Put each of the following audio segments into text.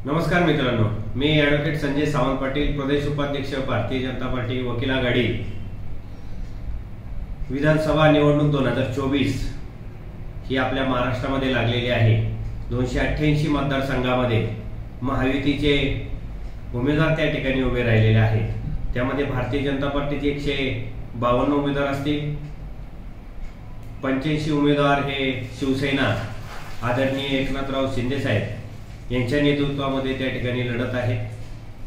नमस्कार मित्रांनो, मी ॲडव्होकेट संजय सावंत पाटील, प्रदेश उपाध्यक्ष भारतीय जनता पार्टी वकील आघाडी। विधानसभा निवडणूक 2024 ही आपल्या महाराष्ट्रामध्ये लागलेली आहे। 288 मतदारसंघामध्ये महायुतीचे उमेदवार त्या ठिकाणी उभे राहिलेले आहेत। त्यामध्ये भारतीय जनता पार्टीचे 152 उमेदवार असतील, 85 उमेदवार हे शिवसेना आदरणीय एकनाथराव शिंदे साहेब यांच्या नेतृत्वामध्ये त्या ठिकाणी लढत आहे।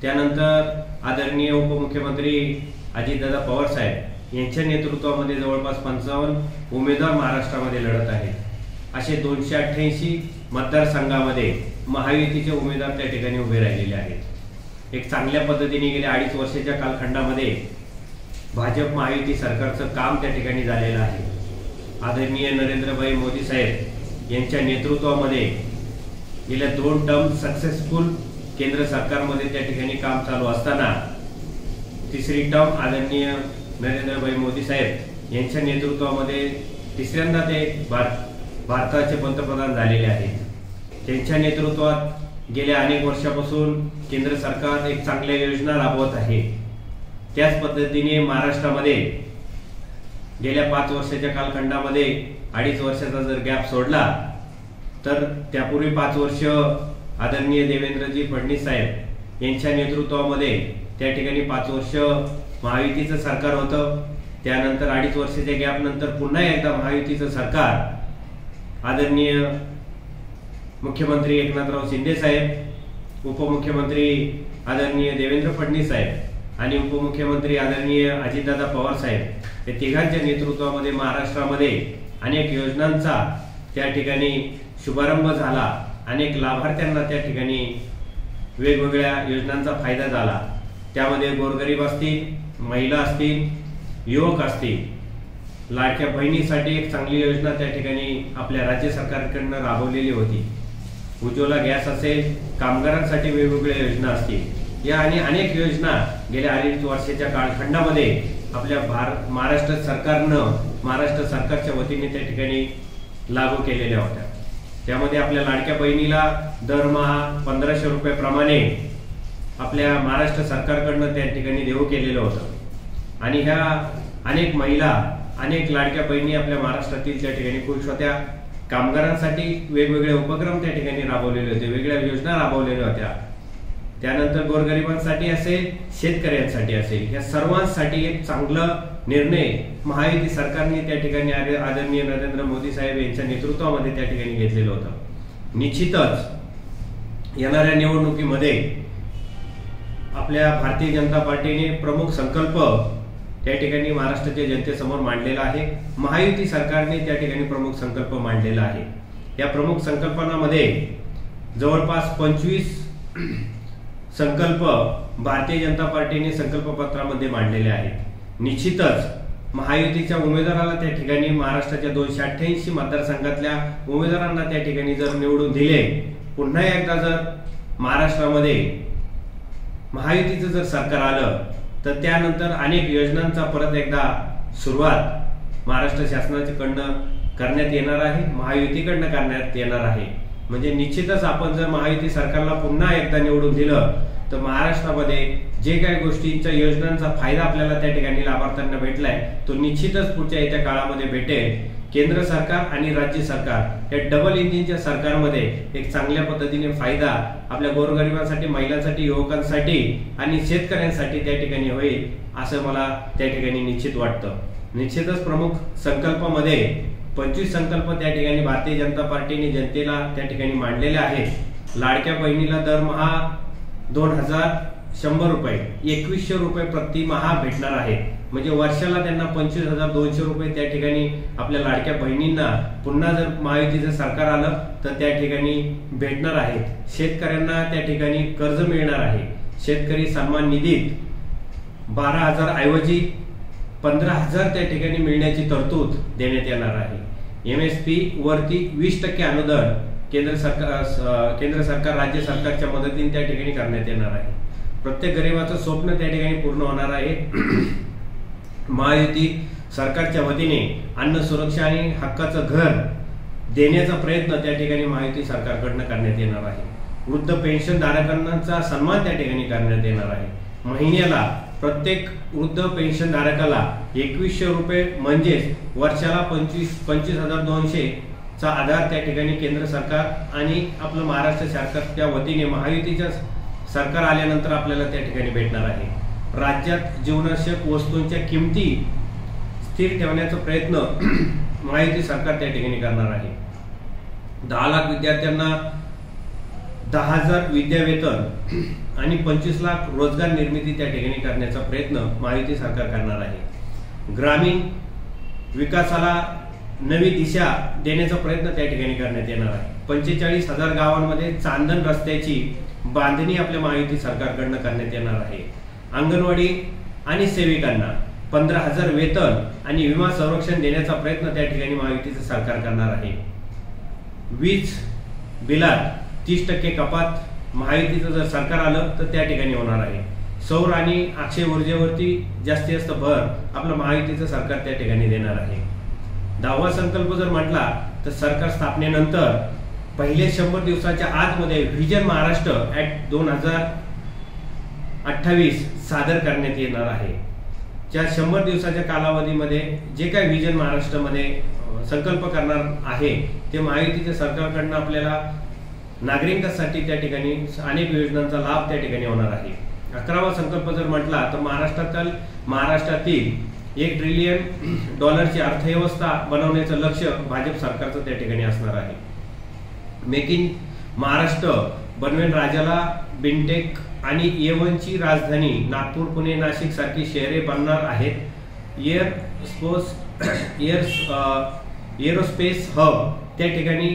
त्यानंतर आदरणीय उपमुख्यमंत्री अजितदादा पवार साहेब यांच्या नेतृत्वामध्ये जवळपास 55 उमेदवार महाराष्ट्रामध्ये लढत आहेत। असे 288 मतदारसंघामध्ये महायुतीचे उमेदवार त्या ठिकाणी उभे राहिलेले आहेत। एक चांगल्या पद्धतीने गेल्या 2.5 वर्षाच्या कालखंडामध्ये भाजप महायुती सरकारचं काम त्या ठिकाणी झालेलं आहे। आदरणीय नरेंद्रभाई मोदी साहेब यांच्या नेतृत्वामध्ये गेल्या 2 टर्म सक्सेसफुल केंद्र सरकारमध्ये त्या ठिकाणी काम चालू असताना तिसरी टर्म आदरणीय नरेंद्रभाई मोदी साहेब यांच्या नेतृत्वामध्ये तिसऱ्यांदा ते भारताचे पंतप्रधान झालेले आहेत। त्यांच्या नेतृत्वात गेल्या अनेक वर्षापासून केंद्र सरकार एक चांगल्या योजना राबवत आहे। त्याच पद्धतीने महाराष्ट्रामध्ये गेल्या 5 वर्षाच्या कालखंडामध्ये 2.5 वर्षाचा जर गॅप सोडला तर त्यापूर्वी 5 वर्ष आदरणीय देवेंद्रजी फडणवीस साहेब यांच्या नेतृत्वामध्ये त्या ठिकाणी 5 वर्ष महायुतीचं सरकार होतं। त्यानंतर 2.5 वर्षाच्या गॅप नंतर पुन्हा एकदा महायुतीचं सरकार आदरणीय मुख्यमंत्री एकनाथराव शिंदे साहेब, उपमुख्यमंत्री आदरणीय देवेंद्र फडणवीस साहेब आणि उपमुख्यमंत्री आदरणीय अजितदादा पवार साहेब या तिघांच्या नेतृत्वामध्ये महाराष्ट्रामध्ये अनेक योजनांचा त्या ठिकाणी शुभारंभ झाला। अनेक लाभार्थ्यांना त्या ठिकाणी वेगवेगळ्या योजनांचा फायदा झाला। त्यामध्ये गोरगरीब असतील, महिला असतील, युवक असतील, लाडक्या बहिणीसाठी एक चांगली योजना त्या ठिकाणी आपल्या राज्य सरकारकडून राबवलेली होती। उज्ज्वला गॅस असेल, कामगारांसाठी वेगवेगळ्या योजना असतील, या आणि अनेक योजना गेल्या 2.5 वर्षाच्या कालखंडामध्ये आपल्या महाराष्ट्र सरकारच्या वतीने त्या ठिकाणी लागू केलेल्या होत्या। त्यामध्ये आपल्या लाडक्या बहिणीला दरमहा 1500 रुपयाप्रमाणे आपल्या महाराष्ट्र सरकारकडून त्या ठिकाणी देऊ केलेलं होतं आणि ह्या अनेक महिला, अनेक लाडक्या बहिणी आपल्या महाराष्ट्रातील त्या ठिकाणी खुश होत्या। कामगारांसाठी वेगवेगळे उपक्रम त्या ठिकाणी राबवलेले होते, वेगवेगळ्या योजना राबवलेल्या होत्या। त्यानंतर गोरगरिबांसाठी असेल, शेतकऱ्यांसाठी असेल, या सर्वांसाठी एक चांगला निर्णय महायुती सरकारने त्या ठिकाणी आदरणीय नरेंद्र मोदी साहेब यांच्या नेतृत्वामध्ये त्या ठिकाणी घेतलेलं होतं। निश्चितच येणाऱ्या निवडणुकीमध्ये आपल्या भारतीय जनता पार्टीने प्रमुख संकल्प त्या ठिकाणी महाराष्ट्राच्या जनतेसमोर मांडलेला आहे। महायुती सरकारने त्या ठिकाणी प्रमुख संकल्प मांडलेला आहे। या प्रमुख संकल्पनामध्ये जवळपास 25 संकल्प भारतीय जनता पार्टीने संकल्पपत्रामध्ये मांडलेले आहेत। निश्चितच महायुतीच्या उमेदवाराला त्या ठिकाणी महाराष्ट्राच्या 288 मतदारसंघातल्या उमेदवारांना त्या ठिकाणी जर निवडून दिले, पुन्हा एकदा जर महाराष्ट्रामध्ये महायुतीचं जर सरकार आलं तर त्यानंतर अनेक योजनांचा परत एकदा सुरुवात महाराष्ट्र शासनाकडनं करण्यात येणार आहे, महायुतीकडनं करण्यात येणार आहे। म्हणजे निश्चितच आपण जर महायुती सरकारला पुन्हा एकदा निवडून दिलं तर महाराष्ट्रामध्ये जे काही गोष्टींच्या योजनांचा फायदा आपल्याला त्या ठिकाणी लाभार्थ्यांना भेटलाय तो निश्चितच पुढच्या येत्या काळामध्ये भेटेल। केंद्र सरकार आणि राज्य सरकार या डबल इंजिनच्या सरकारमध्ये एक चांगल्या पद्धतीने फायदा आपल्या गोरगरिबांसाठी, महिलांसाठी, युवकांसाठी आणि शेतकऱ्यांसाठी त्या ठिकाणी होईल असं मला त्या ठिकाणी निश्चित वाटतं। निश्चितच प्रमुख संकल्पामध्ये 25 संकल्प त्या ठिकाणी भारतीय जनता पार्टीने जनतेला त्या ठिकाणी मांडलेले आहेत। लाडक्या बहिणीला दरमहा 2100 रुपये, 2100 रुपये प्रतिमाह भेटणार आहे। म्हणजे वर्षाला त्यांना 25,200 रुपये त्या ठिकाणी आपल्या लाडक्या बहिणींना पुन्हा जर महायुतीचं सरकार आलं तर त्या ठिकाणी भेटणार आहेत। शेतकऱ्यांना त्या ठिकाणी कर्ज मिळणार आहे। शेतकरी सन्मान निधीत 12,000 ऐवजी 15,000 त्या ठिकाणी मिळण्याची तरतूद देण्यात येणार आहे। MSP वरती 20% अनुदान केंद्र सरकार राज्य सरकारच्या मदतीने त्या ठिकाणी करण्यात येणार आहे। प्रत्येक गरीबाचं स्वप्न त्या ठिकाणी पूर्ण होणार आहे। महायुती सरकारच्या वतीने अन्न सुरक्षा आणि हक्काचं घर देण्याचा प्रयत्न त्या ठिकाणी महायुती सरकारकडून करण्यात येणार आहे। वृद्ध पेन्शन धारकांचा सन्मान त्या ठिकाणी करण्यात येणार आहे। महिन्याला प्रत्येक वृद्ध पेन्शन धारकाला 2100 रुपये म्हणजेच वर्षाला 25,200 चा आधार त्या ठिकाणी केंद्र सरकार आणि आपलं महाराष्ट्र सरकारच्या वतीने महायुतीच्या सरकार आल्यानंतर आपल्याला त्या ठिकाणी भेटणार आहे। राज्यात जीवनावश्यक वस्तूंच्या किमती स्थिर ठेवण्याचा प्रयत्न महायुती सरकार त्या ठिकाणी करणार आहे। 10 लाख विद्यार्थ्यांना 10,000 विद्यावेतन आणि 25 लाख रोजगार निर्मिती त्या ठिकाणी करण्याचा प्रयत्न महायुती सरकार करणार आहे। ग्रामीण विकासाला नवी दिशा देण्याचा प्रयत्न त्या ठिकाणी करण्यात येणार आहे। 45,000 गावांमध्ये चांदण रस्त्याची बांधणी आपल्या महायुती सरकारकडून करण्यात येणार आहे। अंगणवाडी आणि सेविकांना 15,000 वेतन आणि विमा संरक्षण देण्याचा प्रयत्न त्या ठिकाणी महायुतीचं सरकार करणार आहे। वीज बिलात 30% कपात महायुतीचं जर सरकार आलं तर त्या ठिकाणी होणार आहे। सौर आणि अक्षय ऊर्जेवरती जास्त भर आपलं महायुतीचं सरकार त्या ठिकाणी देणार आहे। 10वा संकल्प जर म्हटला तर सरकार स्थापनेनंतर पहिले 100 दिवसाच्या आतमध्ये व्हिजन महाराष्ट्र ऍक्ट 2028 सादर करण्यात येणार आहे। ज्या 100 दिवसाच्या कालावधीमध्ये जे काही व्हिजन महाराष्ट्रामध्ये संकल्प करणार आहे ते महायुतीच्या सरकारकडून आपल्याला नागरिकांसाठी त्या ठिकाणी अनेक योजनांचा लाभ त्या ठिकाणी होणार आहे। 11वा संकल्प जर म्हटला तर महाराष्ट्रातील $1 ट्रिलियन ची अर्थव्यवस्था बनवण्याचं लक्ष्य भाजप सरकारचं त्या ठिकाणी असणार आहे। मेक इन महाराष्ट्र बनवेल राज्याला बिनटेक आणि A1 ची राजधानी नागपूर, पुणे, नाशिक सारखी शहरे बनणार आहेत। एरोस्पेस हब त्या ठिकाणी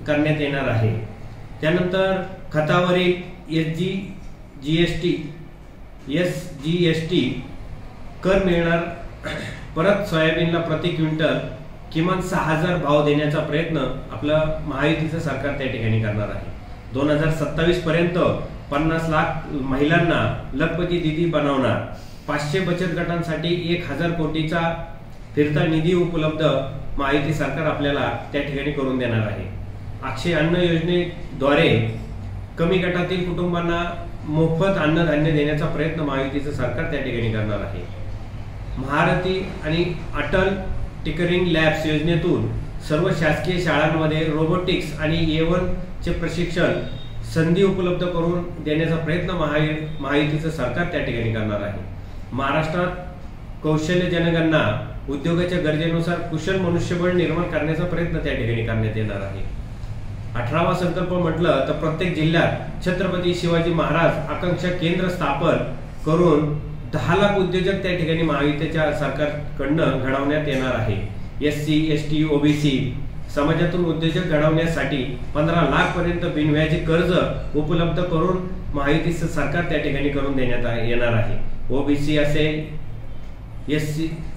करण्यात येणार आहे। त्यानंतर खतावरील SGST कर मिळणार। परत सोयाबीनला प्रति क्विंटल किमान 6,000 भाव देण्याचा प्रयत्न आपलं महायुतीचं सरकार त्या ठिकाणी करणार आहे। 2027 पर्यंत 50 लाख महिलांना लखपती दीदी बनवणार। 500 बचत गटांसाठी 1,000 कोटीचा फिरता निधी उपलब्ध महायुती सरकार आपल्याला त्या ठिकाणी करून देणार आहे। अक्षय अन्न योजनेद्वारे कमी गटातील कुटुंबांना मोफत अन्नधान्य देण्याचा प्रयत्न महायुतीचं सरकार त्या ठिकाणी करणार आहे। महारथी आणि अटल टिकरिंग लॅब्स योजनेतून सर्व शासकीय शाळांमध्ये रोबोटिक्स आणि A1 चे प्रशिक्षण संधी उपलब्ध करून देण्याचा प्रयत्न महायुतीचं सरकार त्या ठिकाणी करणार आहे। महाराष्ट्रात कौशल्य जनगणना उद्योगाच्या गरजेनुसार कुशल मनुष्यबळ निर्माण करण्याचा प्रयत्न त्या ठिकाणी करण्यात येणार आहे। 18वा संकल्प म्हटलं तर प्रत्येक जिल्ह्यात छत्रपती शिवाजी महाराज आकांक्षा केंद्र स्थापन करून 10 लाख उद्योजक त्या ठिकाणी महायुतीच्या सरकारकडून घडवण्यात येणार आहे। SC, ST, OBC समाजातून उद्योजक घडवण्यासाठी 15 लाख पर्यंत बिनव्याजी कर्ज उपलब्ध करून महायुतीचं सरकार त्या ठिकाणी करून देण्यात येणार आहे। OBC असेल,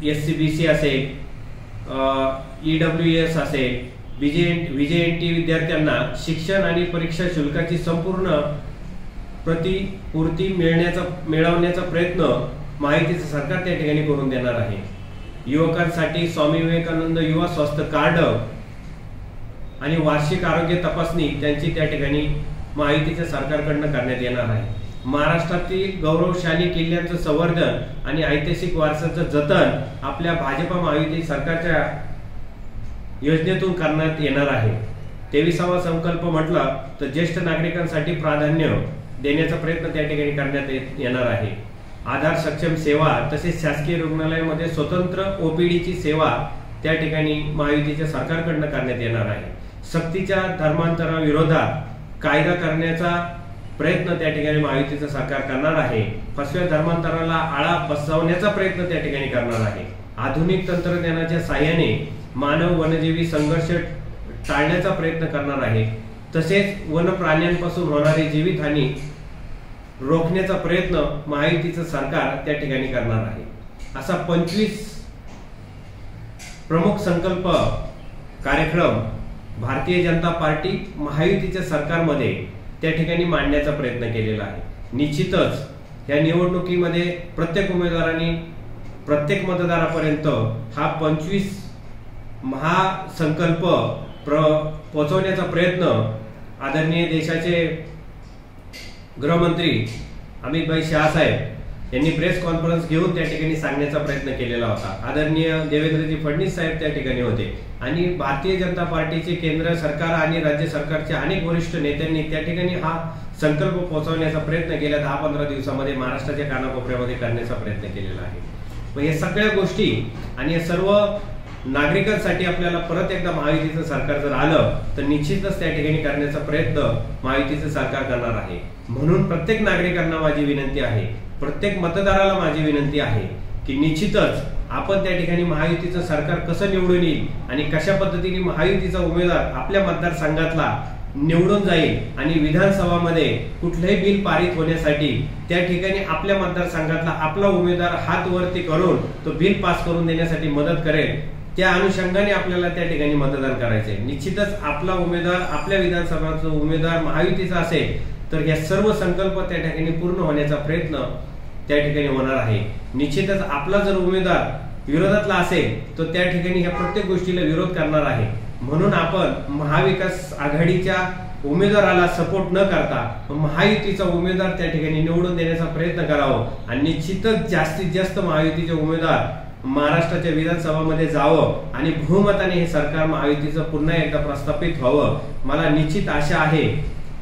SCBC असेल, EWS असेल, VJNT विद्यार्थ्यांना शिक्षण आणि परीक्षा शुल्काची संपूर्ण प्रतिपूर्ती मिळवण्याचा प्रयत्न महायुतीचं सरकार त्या ठिकाणी करून देणार आहे। युवकांसाठी स्वामी विवेकानंद युवा स्वास्थ्य कार्ड आणि वार्षिक आरोग्य तपासणी त्यांची त्या ठिकाणी महायुतीच्या सरकारकडून करण्यात येणार आहे। महाराष्ट्रातील गौरवशाली किल्ल्यांचं संवर्धन आणि ऐतिहासिक वारसाचं जतन आपल्या भाजपा महायुती सरकारच्या योजनेतून करण्यात येणार आहे। 23वा संकल्प म्हटला तर ज्येष्ठ नागरिकांसाठी प्राधान्य देण्याचा प्रयत्न त्या ठिकाणी करण्यात येणार आहे। आधार सक्षम सेवा तसेच शासकीय रुग्णालयामध्ये स्वतंत्र OPD ची सेवा त्या ठिकाणी महायुतीच्या सरकारकडून करण्यात येणार आहे। सक्तीच्या धर्मांतराविरोधात कायदा करण्याचा प्रयत्न त्या ठिकाणी महायुतीचं सरकार करणार आहे। फसव्या धर्मांतराला आळा बसवण्याचा प्रयत्न त्या ठिकाणी करणार आहे। आधुनिक तंत्रज्ञानाच्या साहाय्याने मानव वन्यजीवी संघर्ष टाळण्याचा प्रयत्न करणार आहे। तसेच वन प्राण्यांपासून होणारी जीवितहानी रोखण्याचा प्रयत्न महायुतीचं सरकार त्या ठिकाणी करणार आहे। असा 25 प्रमुख संकल्प कार्यक्रम भारतीय जनता पार्टी महायुतीच्या सरकारमध्ये त्या ठिकाणी मांडण्याचा प्रयत्न केलेला आहे। निश्चितच या निवडणुकीमध्ये प्रत्येक उमेदवारांनी प्रत्येक मतदारापर्यंत हा 25 महासंकल्प पोहोचवण्याचा प्रयत्न आदरणीय देशाचे गृहमंत्री अमित शाह साहेब यांनी प्रेस कॉन्फरन्स घेऊन त्या ठिकाणी सांगण्याचा प्रयत्न केलेला होता। आदरणीय देवेंद्रजी फडणवीस साहेब त्या ठिकाणी होते आणि भारतीय जनता पार्टीचे केंद्र सरकार आणि राज्य सरकारच्या अनेक वरिष्ठ नेत्यांनी त्या ठिकाणी हा संकल्प पोहोचवण्याचा प्रयत्न गेल्या 10-15 दिवसामध्ये महाराष्ट्राच्या कानाकोपऱ्यामध्ये करण्याचा प्रयत्न केलेला आहे। मग हे सगळ्या गोष्टी आणि या सर्व नागरिकांसाठी आपल्याला परत एकदा महायुतीचं सरकार जर आलं तर निश्चितच त्या ठिकाणी करण्याचा प्रयत्न महायुतीचं सरकार करणार आहे। म्हणून प्रत्येक नागरिकांना माझी विनंती आहे, प्रत्येक मतदाराला माझी विनंती आहे की निश्चितच आपण त्या ठिकाणी महायुतीचं सरकार कसं निवडून येईल आणि कशा पद्धतीने महायुतीचा उमेदवार आपल्या मतदारसंघातला निवडून जाईल आणि विधानसभामध्ये कुठलंही बिल पारित होण्यासाठी त्या ठिकाणी आपल्या मतदारसंघातला आपला उमेदवार हात वरती करून तो बिल पास करून देण्यासाठी मदत करेल, त्या अनुषंगाने आपल्याला त्या ठिकाणी मतदान करायचंय। निश्चितच आपला उमेदवार आपल्या विधानसभाचा उमेदवार महायुतीचा असेल तर या सर्व संकल्प त्या ठिकाणी पूर्ण होण्याचा प्रयत्न त्या ठिकाणी होणार आहे। निश्चितच आपला जर उमेदवार विरोधातला असेल तर त्या ठिकाणी ह्या प्रत्येक गोष्टीला विरोध करणार आहे। म्हणून आपण महाविकास आघाडीच्या उमेदवाराला सपोर्ट न करता महायुतीचा उमेदवार त्या ठिकाणी निवडून देण्याचा प्रयत्न करावा आणि निश्चितच जास्तीत जास्त महायुतीचे उमेदवार महाराष्ट्राच्या विधानसभामध्ये जावं आणि बहुमताने हे सरकार महायुतीचं पुन्हा एकदा प्रस्थापित व्हावं। मला निश्चित आशा आहे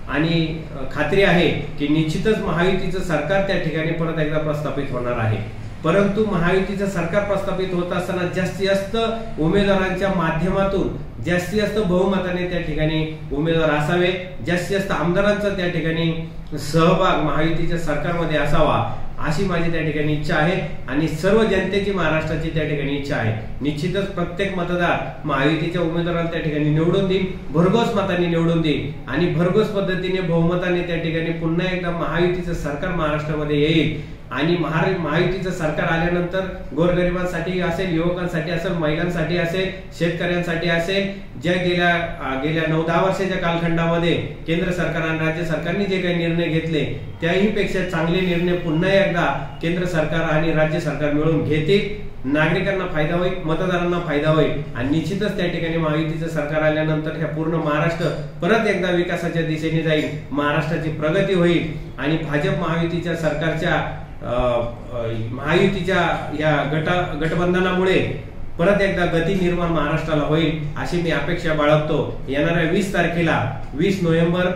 आणि खात्री आहे की निश्चितच महायुतीचं सरकार त्या ठिकाणी परत एकदा प्रस्थापित होणार आहे। परंतु महायुतीचं सरकार प्रस्थापित होत असताना जास्तीत जास्त उमेदवारांच्या माध्यमातून जास्तीत जास्त बहुमताने त्या ठिकाणी उमेदवार असावे, जास्तीत जास्त आमदारांचा त्या ठिकाणी सहभाग महायुतीच्या सरकारमध्ये असावा अशी माझी त्या ठिकाणी इच्छा आहे आणि सर्व जनतेची महाराष्ट्राची त्या ठिकाणी इच्छा आहे। निश्चितच प्रत्येक मतदार महायुतीच्या उमेदवाराला त्या ठिकाणी निवडून देईल, भरघोस मतांनी निवडून देईल आणि भरघोस पद्धतीने बहुमताने त्या ठिकाणी पुन्हा एकदा महायुतीचं सरकार महाराष्ट्रामध्ये येईल आणि महायुतीचं सरकार आल्यानंतर गोरगरिबांसाठी असेल, युवकांसाठी असेल, महिलांसाठी असेल, शेतकऱ्यांसाठी असेल, ज्या गेल्या 9-10 वर्षाच्या कालखंडामध्ये केंद्र सरकार आणि राज्य सरकारने जे काही निर्णय घेतले त्याही पेक्षा चांगले निर्णय पुन्हा एकदा केंद्र सरकार आणि राज्य सरकार मिळून घेतील। नागरिकांना फायदा होईल, मतदारांना फायदा होईल आणि निश्चितच त्या ठिकाणी महायुतीचं सरकार आल्यानंतर ह्या पूर्ण महाराष्ट्र परत एकदा विकासाच्या दिशेने जाईल, महाराष्ट्राची प्रगती होईल आणि भाजप महायुतीच्या सरकारच्या महायुतीच्या या गठबंधनामुळे परत एकदा गती निर्माण महाराष्ट्राला होईल अशी मी अपेक्षा बाळगतो। येणाऱ्या 20 तारखेला 20 नोव्हेंबर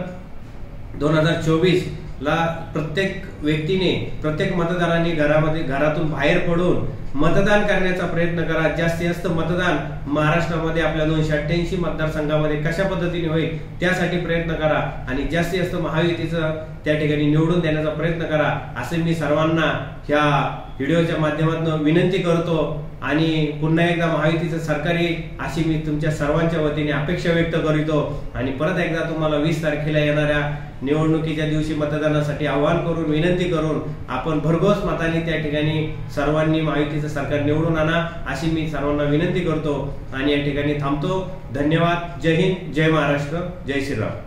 2024 ला प्रत्येक व्यक्तीने, प्रत्येक मतदारांनी घरातून बाहेर पडून मतदान करण्याचा प्रयत्न करा। जास्तीत जास्त मतदान महाराष्ट्रामध्ये आपल्या 288 मतदारसंघामध्ये कशा पद्धतीने होईल त्यासाठी प्रयत्न करा आणि जास्तीत जास्त महायुतीचं त्या ठिकाणी निवडून देण्याचा प्रयत्न करा असे मी सर्वांना ह्या व्हिडिओच्या माध्यमातून विनंती करतो आणि पुन्हा एकदा महायुतीचं सरकार येईल अशी मी तुमच्या सर्वांच्या वतीने अपेक्षा व्यक्त करीतो आणि परत एकदा तुम्हाला 20 तारखेला येणाऱ्या निवडणुकीच्या दिवशी मतदानासाठी आवाहन करून विनंती करून आपण भरघोस मताने त्या ठिकाणी सर्वांनी महायुतीचं सरकार निवडून आणा अशी मी सर्वांना विनंती करतो आणि या ठिकाणी थांबतो। धन्यवाद। जय हिंद, जय महाराष्ट्र, जय श्रीराम।